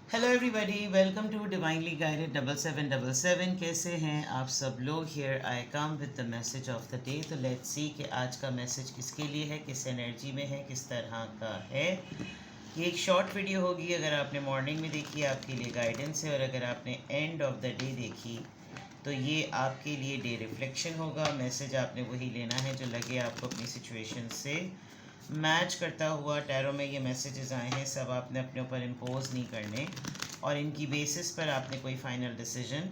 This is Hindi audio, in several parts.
Hello everybody, welcome to divinely guided 7777। कैसे हैं आप सब लोग? Here I come with the message of the day. तो लेट्स सी कि आज का मैसेज किसके लिए है, किस एनर्जी में है, किस तरह का है। ये एक शॉर्ट वीडियो होगी। अगर आपने मॉर्निंग में देखी आपके लिए गाइडेंस है, और अगर आपने एंड ऑफ द डे देखी तो ये आपके लिए डे रिफ्लेक्शन होगा। मैसेज आपने वही लेना है जो लगे आपको अपनी सिचुएशन से मैच करता हुआ। टैरो में ये मैसेजेस आए हैं, सब आपने अपने ऊपर इम्पोज नहीं करने, और इनकी बेसिस पर आपने कोई फाइनल डिसीजन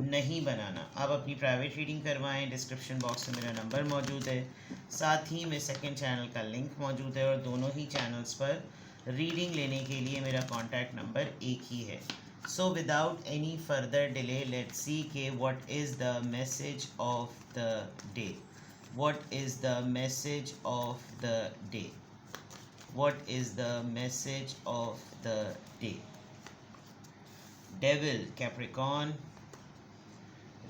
नहीं बनाना। आप अपनी प्राइवेट रीडिंग करवाएं। डिस्क्रिप्शन बॉक्स में मेरा नंबर मौजूद है, साथ ही में सेकंड चैनल का लिंक मौजूद है, और दोनों ही चैनल्स पर रीडिंग लेने के लिए मेरा कॉन्टैक्ट नंबर एक ही है। So without any further delay let's see के what is the message of the day. What is the message of the day? What is the message of the day? Devil, Capricorn,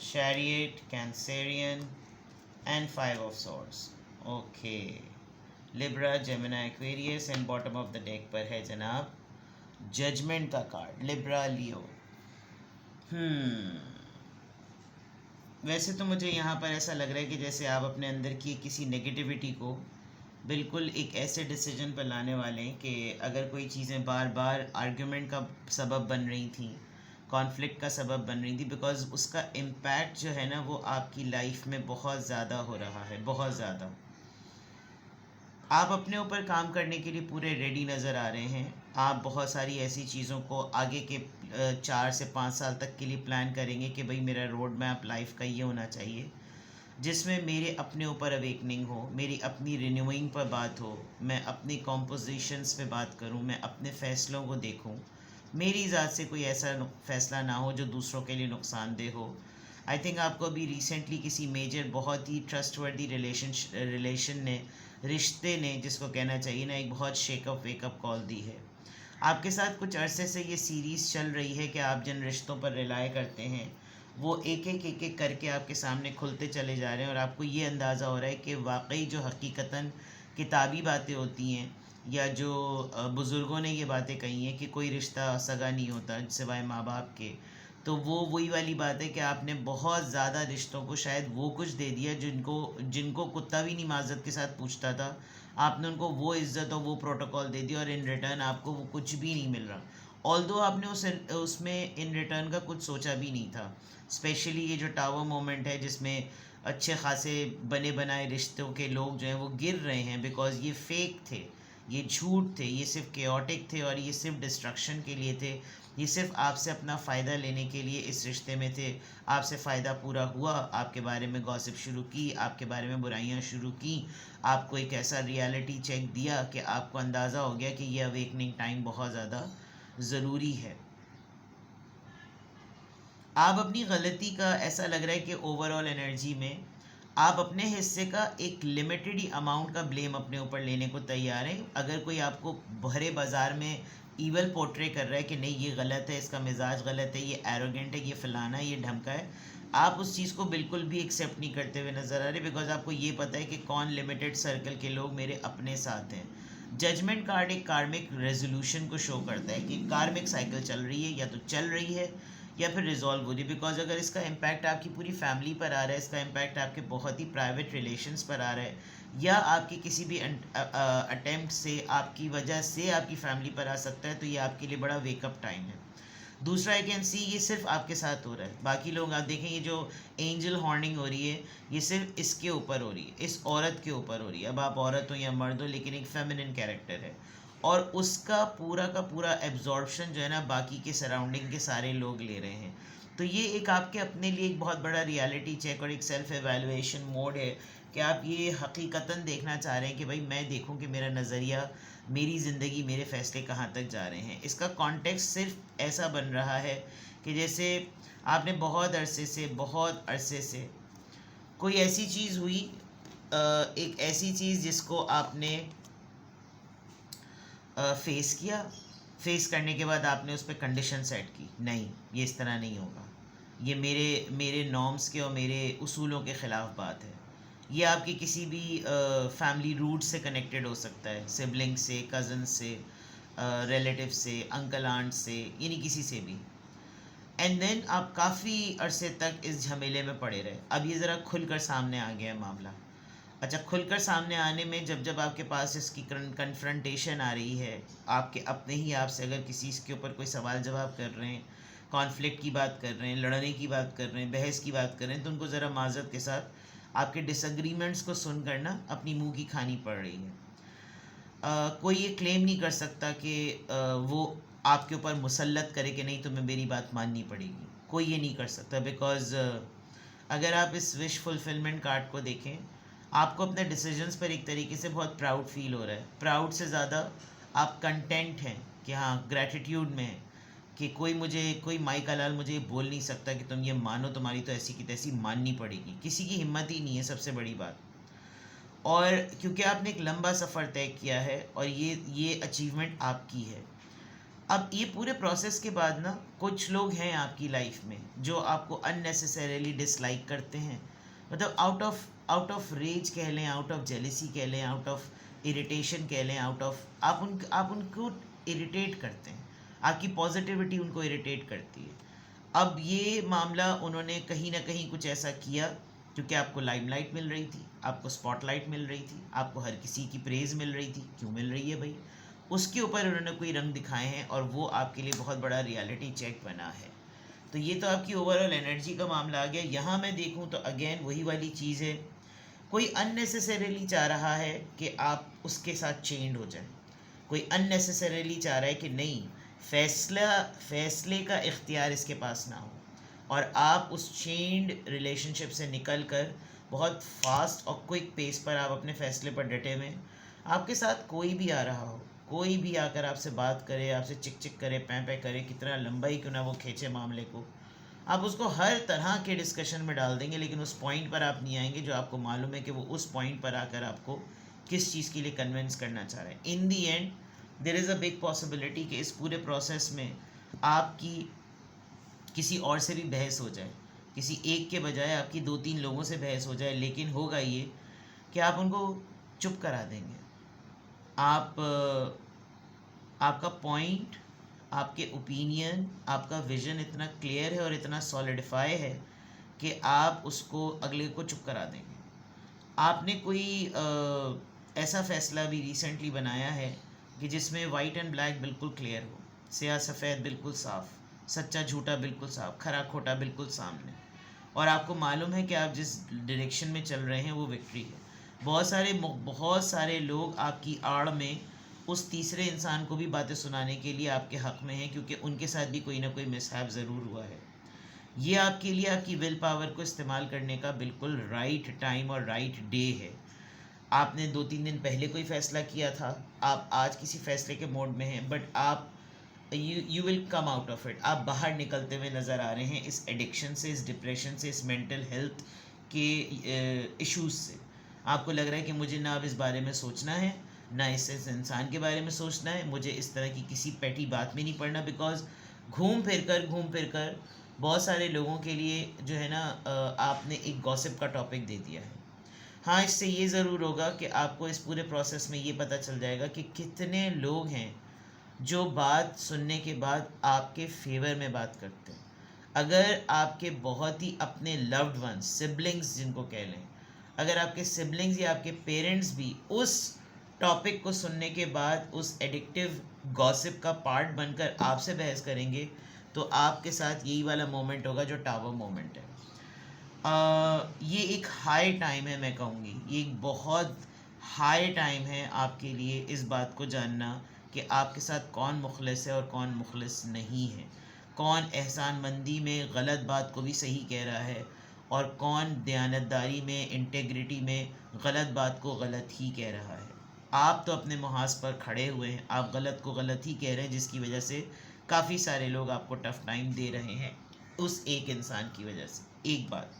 Chariot, Cancerian, and Five of Swords. Okay. Libra, Gemini, Aquarius, and bottom of the deck पर है जनाब जजमेंट का कार्ड, लिब्रा, लियो। वैसे तो मुझे यहाँ पर ऐसा लग रहा है कि जैसे आप अपने अंदर की किसी नेगेटिविटी को बिल्कुल एक ऐसे डिसीजन पर लाने वाले हैं कि अगर कोई चीज़ें बार बार आर्ग्यूमेंट का सबब बन रही थी, कॉन्फ्लिक्ट का सबब बन रही थी, बिकॉज़ उसका इम्पैक्ट जो है ना वो आपकी लाइफ में बहुत ज़्यादा हो रहा है, बहुत ज़्यादा। आप अपने ऊपर काम करने के लिए पूरे रेडी नज़र आ रहे हैं। आप बहुत सारी ऐसी चीज़ों को आगे के 4 से 5 साल तक के लिए प्लान करेंगे कि भाई मेरा रोड मैप लाइफ का ये होना चाहिए जिसमें मेरे अपने ऊपर अवेकनिंग हो, मेरी अपनी रिन्यूइंग पर बात हो, मैं अपनी कॉम्पोजिशंस पे बात करूं, मैं अपने फ़ैसलों को देखूं, मेरी ज़ात से कोई ऐसा फ़ैसला ना हो जो दूसरों के लिए नुकसानदेह हो। आई थिंक आपको अभी रिसेंटली किसी मेजर बहुत ही ट्रस्टवर्दी रिलेशन ने, रिश्ते ने जिसको कहना चाहिए ना, एक बहुत शेकअप वेकअप कॉल दी है। आपके साथ कुछ अरसे से ये सीरीज़ चल रही है कि आप जिन रिश्तों पर रिलाय करते हैं वो एक एक करके आपके सामने खुलते चले जा रहे हैं, और आपको ये अंदाज़ा हो रहा है कि वाकई जो हकीकतन किताबी बातें होती हैं, या जो बुज़ुर्गों ने ये बातें कही हैं कि कोई रिश्ता सगा नहीं होता सिवाय माँ बाप के, तो वो वही वाली बात है कि आपने बहुत ज़्यादा रिश्तों को शायद वो कुछ दे दिया जिनको जिनको कुत्ता भी नहीं माज़त के साथ पूछता था। आपने उनको वो इज़्ज़त और वो प्रोटोकॉल दे दिया, और इन रिटर्न आपको वो कुछ भी नहीं मिल रहा। ऑल्दो आपने उसमें इन रिटर्न का कुछ सोचा भी नहीं था। स्पेशली ये जो टावर मोमेंट है जिसमें अच्छे खासे बने बनाए रिश्तों के लोग जो हैं वो गिर रहे हैं, बिकॉज़ ये फेक थे, ये झूठ थे, ये सिर्फ केओटिक थे, और ये सिर्फ डिस्ट्रक्शन के लिए थे। ये सिर्फ आपसे अपना फ़ायदा लेने के लिए इस रिश्ते में थे। आपसे फ़ायदा पूरा हुआ, आपके बारे में गॉसिप शुरू की, आपके बारे में बुराइयां शुरू की, आपको एक ऐसा रियलिटी चेक दिया कि आपको अंदाज़ा हो गया कि ये अवेकनिंग टाइम बहुत ज़्यादा ज़रूरी है। आप अपनी गलती का ऐसा लग रहा है कि ओवरऑल एनर्जी में आप अपने हिस्से का एक लिमिटेड ही अमाउंट का ब्लेम अपने ऊपर लेने को तैयार हैं। अगर कोई आपको भरे बाज़ार में ईवल पोर्ट्रे कर रहा है कि नहीं ये गलत है, इसका मिजाज गलत है, ये एरोगेंट है, ये फलाना है, ये ढमका है, आप उस चीज़ को बिल्कुल भी एक्सेप्ट नहीं करते हुए नज़र आ रहे, बिकॉज आपको ये पता है कि कौन लिमिटेड सर्कल के लोग मेरे अपने साथ हैं। जजमेंट कार्ड एक कार्मिक रेजोल्यूशन को शो करता है कि कार्मिक साइकिल चल रही है, या तो चल रही है या फिर रिजॉल्व हो रही है। बिकॉज अगर इसका इम्पैक्ट आपकी पूरी फैमिली पर आ रहा है, इसका इम्पैक्ट आपके बहुत ही प्राइवेट रिलेशंस पर आ रहा है, या आपके किसी भी अटेम्प्ट से, आपकी वजह से आपकी फैमिली पर आ सकता है, तो ये आपके लिए बड़ा वेकअप टाइम है। दूसरा आई कैन सी ये सिर्फ आपके साथ हो रहा है, बाकी लोग आप देखें ये जो एंजल हॉर्निंग हो रही है ये सिर्फ इसके ऊपर हो रही है, इस औरत के ऊपर हो रही है। अब आप औरत हो या मर्द हो, लेकिन एक फेमिनिन कैरेक्टर है, और उसका पूरा का पूरा एब्जॉर्प्शन जो है ना बाकी के सराउंडिंग के सारे लोग ले रहे हैं। तो ये एक आपके अपने लिए एक बहुत बड़ा रियलिटी चेक और एक सेल्फ एवेलुएशन मोड है कि आप ये हकीकतन देखना चाह रहे हैं कि भाई मैं देखूं कि मेरा नज़रिया, मेरी ज़िंदगी, मेरे फ़ैसले कहाँ तक जा रहे हैं। इसका कॉन्टेक्स्ट सिर्फ ऐसा बन रहा है कि जैसे आपने बहुत अरसे से कोई ऐसी चीज़ हुई, एक ऐसी चीज़ जिसको आपने फेस किया, फेस करने के बाद आपने उस पर कंडीशन सेट की, नहीं ये इस तरह नहीं होगा, ये मेरे मेरे नॉर्म्स के और मेरे उसूलों के ख़िलाफ़ बात है। ये आपकी किसी भी फैमिली रूट से कनेक्टेड हो सकता है, सिबलिंग से, कज़न से, रिलेटिव से, अंकल आंट से, यानी किसी से भी। एंड देन आप काफ़ी अरसे तक इस झमेले में पड़े रहे। अब ये ज़रा खुलकर सामने आ गया है मामला। अच्छा, खुलकर सामने आने में जब जब आपके पास इसकी कन्फ्रंटेशन आ रही है, आपके अपने ही आपसे अगर किसी के ऊपर कोई सवाल जवाब कर रहे हैं, कॉन्फ्लिक्ट की बात कर रहे हैं, लड़ने की बात कर रहे हैं, बहस की बात कर रहे हैं, तो उनको ज़रा माज़रत के साथ आपके डिसएग्रीमेंट्स को सुन कर ना अपनी मुंह की खानी पड़ रही है। कोई ये क्लेम नहीं कर सकता कि वो आपके ऊपर मुसल्लत करे कि नहीं तुम्हें मेरी बात माननी पड़ेगी। कोई ये नहीं कर सकता, बिकॉज़ अगर आप इस विश फुलफिलमेंट कार्ड को देखें, आपको अपने डिसीजंस पर एक तरीके से बहुत प्राउड फील हो रहा है। प्राउड से ज़्यादा आप कंटेंट हैं कि हाँ, ग्रैटिट्यूड में है कि कोई माई का लाल मुझे ये बोल नहीं सकता कि तुम ये मानो, तुम्हारी तो ऐसी की तैसी माननी पड़ेगी। किसी की हिम्मत ही नहीं है, सबसे बड़ी बात। और क्योंकि आपने एक लंबा सफ़र तय किया है और ये अचीवमेंट आपकी है। अब ये पूरे प्रोसेस के बाद ना कुछ लोग हैं आपकी लाइफ में जो आपको अननेसेसरीली डिसलाइक करते हैं, मतलब आउट ऑफ रेज कह लें, आउट ऑफ जेलिसी कह लें, आउट ऑफ इरिटेशन कह लें, आप उनको इरिटेट करते हैं। आपकी पॉजिटिविटी उनको इरिटेट करती है। अब ये मामला उन्होंने कहीं ना कहीं कुछ ऐसा किया क्योंकि आपको लाइमलाइट मिल रही थी, आपको स्पॉटलाइट मिल रही थी, आपको हर किसी की प्रेज़ मिल रही थी। क्यों मिल रही है भाई? उसके ऊपर उन्होंने कोई रंग दिखाए हैं और वो आपके लिए बहुत बड़ा रियलिटी चेक बना है। तो ये तो आपकी ओवरऑल एनर्जी का मामला आ गया। यहाँ मैं देखूँ तो अगेन वही वाली चीज़ है, कोई अननेसेसरीली चाह रहा है कि आप उसके साथ चेंड हो जाए। कोई अननेसेसरीली चाह रहा है कि नहीं, फैसले का इख्तियार इसके पास ना हो और आप उस चेंड रिलेशनशिप से निकल कर बहुत फास्ट और क्विक पेस पर आप अपने फैसले पर डटे हुए। आपके साथ कोई भी आ रहा हो, कोई भी आकर आपसे बात करे, आपसे चिक चिक करे, पैं करे, कितना लंबा ही क्यों ना वो खींचे मामले को, आप उसको हर तरह के डिस्कशन में डाल देंगे, लेकिन उस पॉइंट पर आप नहीं आएंगे जो आपको मालूम है कि वो उस पॉइंट पर आकर आपको किस चीज़ के लिए कन्विंस करना चाह रहे हैं। In the end there is a big possibility कि इस पूरे प्रोसेस में आपकी किसी और से भी बहस हो जाए, किसी एक के बजाय आपकी 2-3 लोगों से बहस हो जाए, लेकिन होगा ये कि आप उनको चुप करा देंगे। आपका पॉइंट, आपके ओपिनियन, आपका विज़न इतना क्लियर है और इतना सॉलिडिफाई है कि आप उसको अगले को चुप करा देंगे। आपने कोई ऐसा फ़ैसला भी रिसेंटली बनाया है कि जिसमें वाइट एंड ब्लैक बिल्कुल क्लियर हो, स्याह सफ़ेद बिल्कुल साफ़, सच्चा झूठा बिल्कुल साफ़, खरा खोटा बिल्कुल सामने, और आपको मालूम है कि आप जिस डायरेक्शन में चल रहे हैं वो विक्ट्री है। बहुत सारे लोग आपकी आड़ में उस तीसरे इंसान को भी बातें सुनाने के लिए आपके हक़ में हैं, क्योंकि उनके साथ भी कोई ना कोई मिसहैप ज़रूर हुआ है। ये आपके लिए आपकी विल पावर को इस्तेमाल करने का बिल्कुल राइट टाइम और राइट डे है। आपने 2-3 दिन पहले कोई फ़ैसला किया था, आप आज किसी फ़ैसले के मोड में हैं, बट आप you will come out of it. आप बाहर निकलते हुए नज़र आ रहे हैं इस एडिक्शन से, इस डिप्रेशन से, इस मेंटल हेल्थ के इश्यूज़ से। आपको लग रहा है कि मुझे ना अब इस बारे में सोचना है, ना इस इंसान के बारे में सोचना है, मुझे इस तरह की किसी पेटी बात में नहीं पड़ना, बिकॉज़ घूम फिर कर बहुत सारे लोगों के लिए जो है ना आपने एक गॉसिप का टॉपिक दे दिया है। हाँ, इससे ये ज़रूर होगा कि आपको इस पूरे प्रोसेस में ये पता चल जाएगा कि कितने लोग हैं जो बात सुनने के बाद आपके फेवर में बात करते हैं। अगर आपके बहुत ही अपने लव्ड वंस, सिबलिंग्स जिनको कह लें, अगर आपके सिबलिंग्स या आपके पेरेंट्स भी उस टॉपिक को सुनने के बाद उस एडिक्टिव गॉसिप का पार्ट बनकर आपसे बहस करेंगे, तो आपके साथ यही वाला मोमेंट होगा जो टावर मोमेंट है। ये एक हाई टाइम है, मैं कहूँगी ये एक बहुत हाई टाइम है आपके लिए इस बात को जानना कि आपके साथ कौन मुखलिस है और कौन मुखलिस नहीं है, कौन एहसानमंदी में गलत बात को भी सही कह रहा है और कौन दयानतदारी में, इंटेग्रिटी में गलत बात को गलत ही कह रहा है। आप तो अपने मुहाज पर खड़े हुए हैं, आप गलत को गलत ही कह रहे हैं, जिसकी वजह से काफ़ी सारे लोग आपको टफ़ टाइम दे रहे हैं उस एक इंसान की वजह से। एक बात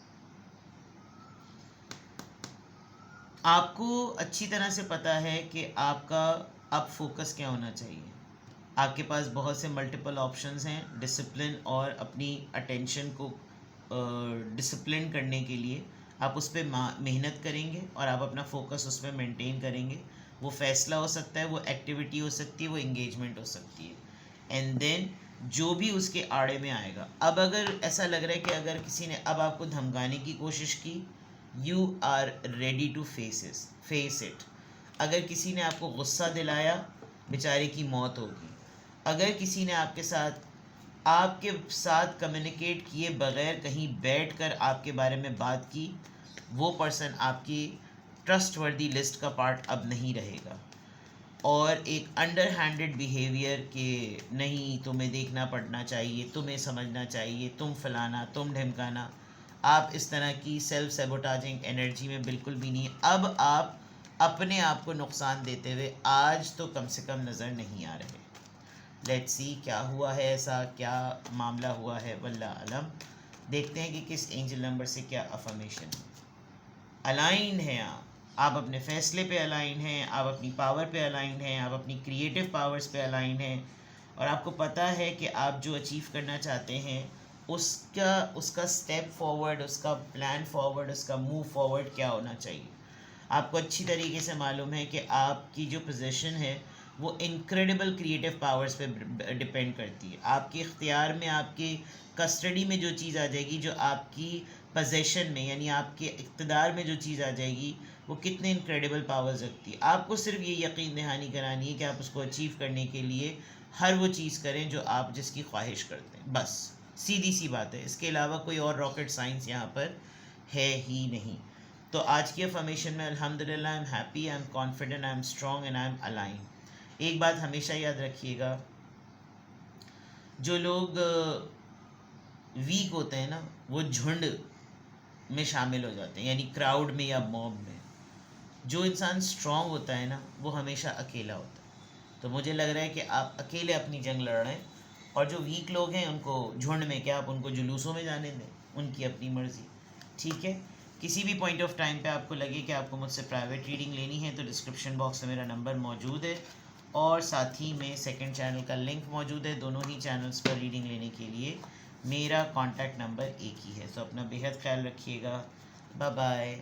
आपको अच्छी तरह से पता है कि आपका अब फोकस क्या होना चाहिए। आपके पास बहुत से मल्टीपल ऑप्शंस हैं डिसिप्लिन और अपनी अटेंशन को डिसिप्लिन करने के लिए। आप उस पर मेहनत करेंगे और आप अपना फोकस उस पर मेंटेन करेंगे। वो फैसला हो सकता है, वो एक्टिविटी हो सकती है, वो इंगेजमेंट हो सकती है। एंड देन जो भी उसके आड़े में आएगा, अब अगर ऐसा लग रहा है कि अगर किसी ने अब आपको धमकाने की कोशिश की, you are ready to face it. अगर किसी ने आपको गुस्सा दिलाया, बेचारे की मौत होगी। अगर किसी ने आपके साथ कम्युनिकेट किए बगैर कहीं बैठकर आपके बारे में बात की, वो पर्सन आपकी ट्रस्टवर्दी लिस्ट का पार्ट अब नहीं रहेगा। और एक अंडर हैंडेड बिहेवियर के नहीं, तुम्हें देखना पड़ना चाहिए, तुम्हें समझना चाहिए, तुम फलाना, तुम ढिमकाना, आप इस तरह की सेल्फ सेबोटाजिंग एनर्जी में बिल्कुल भी नहीं। अब आप अपने आप को नुकसान देते हुए आज तो कम से कम नज़र नहीं आ रहे। लेट्स सी क्या हुआ है, ऐसा क्या मामला हुआ है, वल्लाह अलम। देखते हैं कि किस एंजल नंबर से क्या अफर्मेशन अलाइन है। आप अपने फैसले पे अलाइन हैं, आप अपनी पावर पे अलाइन हैं, आप अपनी क्रिएटिव पावर्स पे अलाइन हैं, और आपको पता है कि आप जो अचीव करना चाहते हैं उसका स्टेप फॉरवर्ड, उसका प्लान फॉरवर्ड, उसका मूव फॉरवर्ड क्या होना चाहिए। आपको अच्छी तरीके से मालूम है कि आपकी जो पोजीशन है वो इनक्रेडिबल क्रिएटिव पावर्स पे डिपेंड करती है। आपके इख्तियार में, आपके कस्टडी में जो चीज़ आ जाएगी, जो आपकी पोजेशन में यानी आपके इक़्तिदार में जो चीज़ आ जाएगी, वो कितने इनक्रेडिबल पावर्स रखती है। आपको सिर्फ ये यकीन दहानी करानी है कि आप उसको अचीव करने के लिए हर वो चीज़ करें जो आप जिसकी ख्वाहिश करते हैं। बस सीधी सी बात है, इसके अलावा कोई और रॉकेट साइंस यहाँ पर है ही नहीं। तो आज की अफर्मेशन में अल्हम्दुलिल्लाह, I am happy, I am confident, I am strong and I am align. एक बात हमेशा याद रखिएगा, जो लोग वीक होते हैं ना, वो झुंड में शामिल हो जाते हैं, यानी क्राउड में या मॉब में। जो इंसान स्ट्रॉन्ग होता है ना, वो हमेशा अकेला होता है। तो मुझे लग रहा है कि आप अकेले अपनी जंग लड़ रहे हैं, और जो वीक लोग हैं उनको झुंड में क्या, आप उनको जुलूसों में जाने दें, उनकी अपनी मर्ज़ी। ठीक है, किसी भी पॉइंट ऑफ टाइम पे आपको लगे कि आपको मुझसे प्राइवेट रीडिंग लेनी है तो डिस्क्रिप्शन बॉक्स में मेरा नंबर मौजूद है, और साथ ही में सेकंड चैनल का लिंक मौजूद है। दोनों ही चैनल्स पर रीडिंग लेने के लिए मेरा कॉन्टैक्ट नंबर एक ही है। तो अपना बेहद ख्याल रखिएगा। Bye bye.